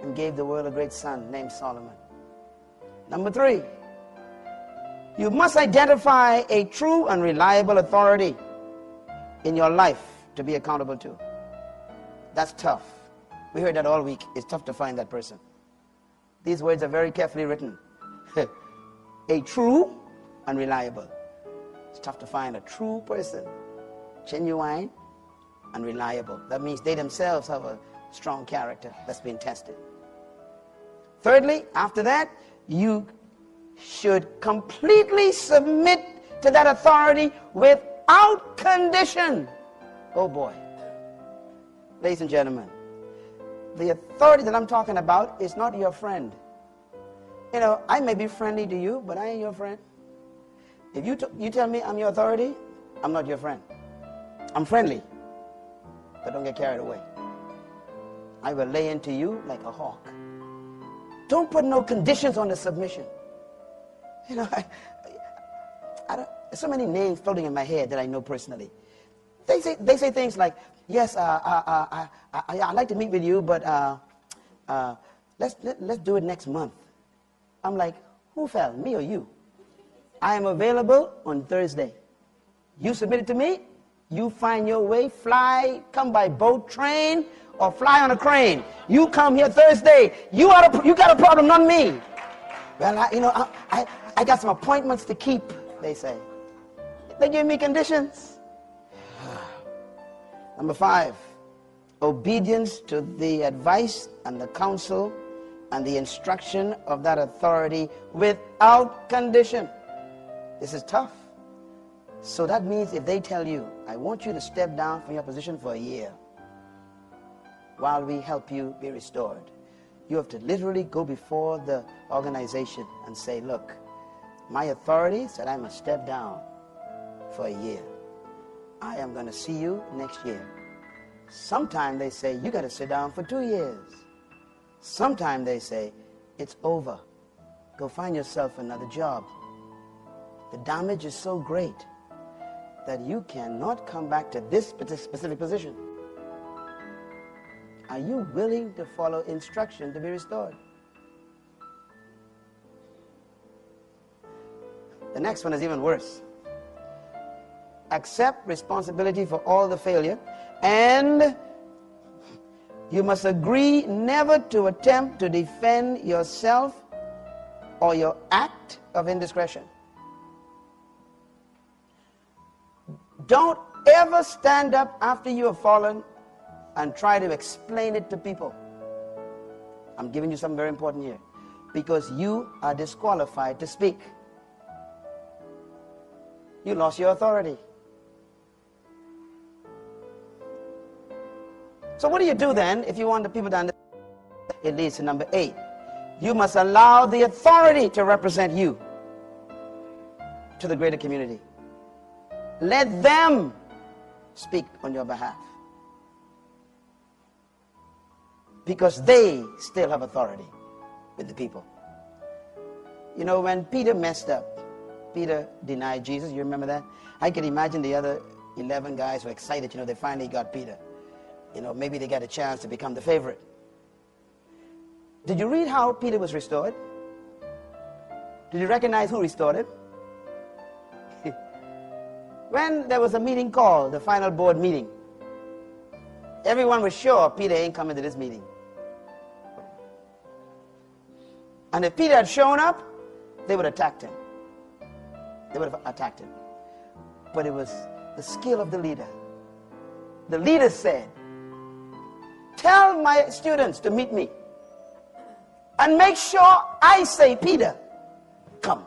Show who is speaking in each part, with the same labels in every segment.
Speaker 1: and gave the world a great son named Solomon. Number 3, you must identify a true and reliable authority in your life to be accountable to. That's tough. We heard that all week. It's tough to find that person. These words are very carefully written. A true and reliable. It's tough to find a true person, genuine and reliable. That means they themselves have a strong character that's been tested. Thirdly, after that, you should completely submit to that authority without condition. Oh boy. Ladies and gentlemen, the authority that I'm talking about is not your friend. You know, I may be friendly to you, but I ain't your friend. If you tell me I'm your authority, I'm not your friend. I'm friendly, but don't get carried away. I will lay into you like a hawk. Don't put no conditions on the submission. You know, there's so many names floating in my head that I know personally. They say things like, yes, I'd like to meet with you, but let's do it next month. I'm like, who fell, me or you? I am available on Thursday. You submit it to me, you find your way, fly, come by boat, train, or fly on a crane. You come here Thursday. You got a problem, not me. Well, I got some appointments to keep, they say. They give me conditions. Number 5, obedience to the advice and the counsel and the instruction of that authority without condition. This is tough. So that means if they tell you, I want you to step down from your position for a year while we help you be restored, you have to literally go before the organization and say, look, my authority said I must step down for a year. I am going to see you next year. Sometimes they say, you got to sit down for 2 years. Sometimes they say, it's over. Go find yourself another job. The damage is so great that you cannot come back to this specific position. Are you willing to follow instruction to be restored? The next one is even worse. Accept responsibility for all the failure, and you must agree never to attempt to defend yourself or your act of indiscretion. Don't ever stand up after you have fallen and try to explain it to people. I'm giving you something very important here, because you are disqualified to speak. You lost your authority. So what do you do then if you want the people to understand? It leads to number 8. You must allow the authority to represent you to the greater community. Let them speak on your behalf, because they still have authority with the people. You know, when Peter messed up, Peter denied Jesus. You remember that? I can imagine the other 11 guys were excited. You know, they finally got Peter. You know, maybe they got a chance to become the favorite. Did you read how Peter was restored? Did you recognize who restored him? When there was a meeting called, the final board meeting, everyone was sure Peter ain't coming to this meeting. And if Peter had shown up, they would have attacked him. They would have attacked him. But it was the skill of the leader. The leader said, tell my students to meet me and make sure I say, Peter, come.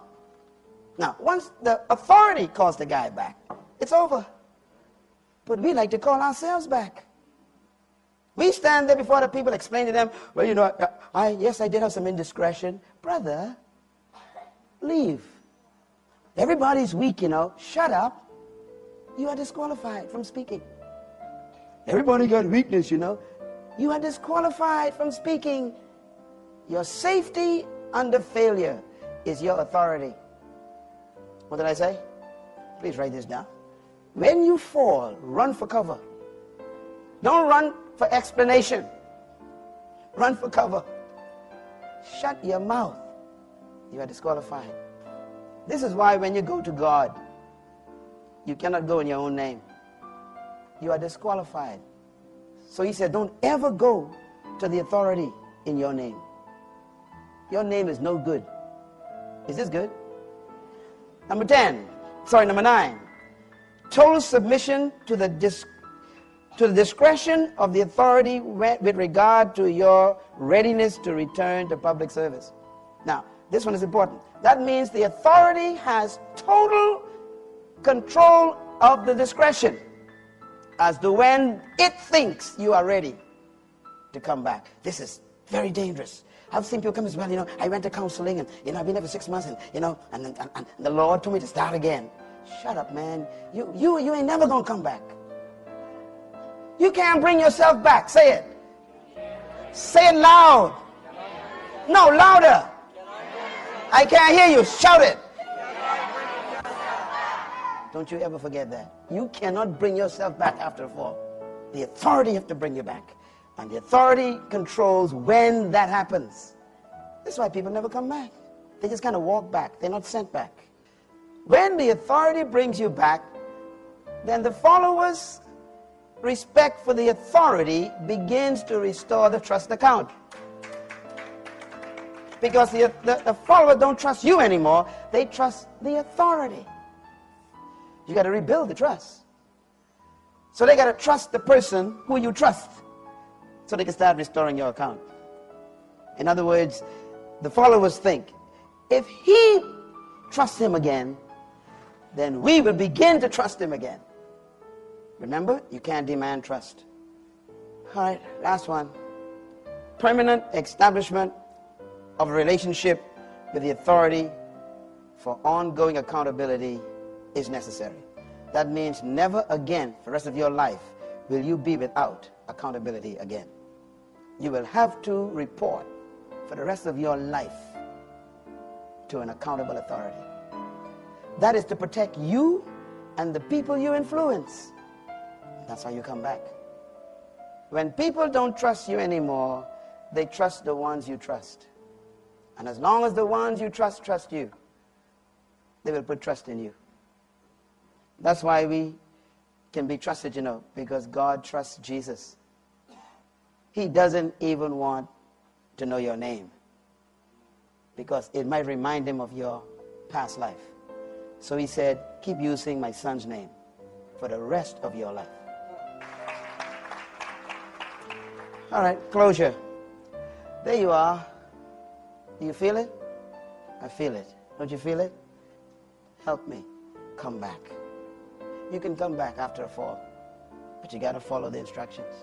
Speaker 1: Now, once the authority calls the guy back, it's over. But we like to call ourselves back. We stand there before the people, explain to them, well, you know, yes, I did have some indiscretion. Brother, leave. Everybody's weak, you know. Shut up. You are disqualified from speaking. Everybody got weakness, you know. You are disqualified from speaking. Your safety under failure is your authority. What did I say? Please write this down. When you fall, run for cover. Don't run for explanation. Run for cover. shut your mouth, you are disqualified. This is why when you go to God, you cannot go in your own name. You are disqualified. So he said, don't ever go to the authority in your name. Your name is no good. Is this good? Number 9. Total submission to the discretion of the authority with regard to your readiness to return to public service. Now, this one is important. That means the authority has total control of the discretion as to when it thinks you are ready to come back. This is very dangerous. I've seen people come as well, I went to counseling and, I've been there for 6 months and the Lord told me to start again. Shut up, man. You ain't never going to come back. You can't bring yourself back. Say it. Say it loud. No, louder. I can't hear you. Shout it. Don't you ever forget that. You cannot bring yourself back after a fall. The authority has to bring you back. And the authority controls when that happens. That's why people never come back. They just kind of walk back. They're not sent back. When the authority brings you back, then the followers' respect for the authority begins to restore the trust account. Because the followers don't trust you anymore. They trust the authority. You got to rebuild the trust. So they got to trust the person who you trust, so they can start restoring your account. In other words, the followers think, if he trusts him again, then we will begin to trust him again. Remember, you can't demand trust. All right, last one. Permanent establishment of a relationship with the authority for ongoing accountability is necessary. That means never again, for the rest of your life, will you be without accountability again. You will have to report for the rest of your life to an accountable authority. That is to protect you and the people you influence. That's how you come back. When people don't trust you anymore, they trust the ones you trust. And as long as the ones you trust you, they will put trust in you. That's why we can be trusted, because God trusts Jesus. He doesn't even want to know your name, because it might remind him of your past life. So he said, keep using my son's name for the rest of your life. All right, closure. There you are. Do you feel it? I feel it. Don't you feel it? Help me come back. You can come back after a fall, but you got to follow the instructions.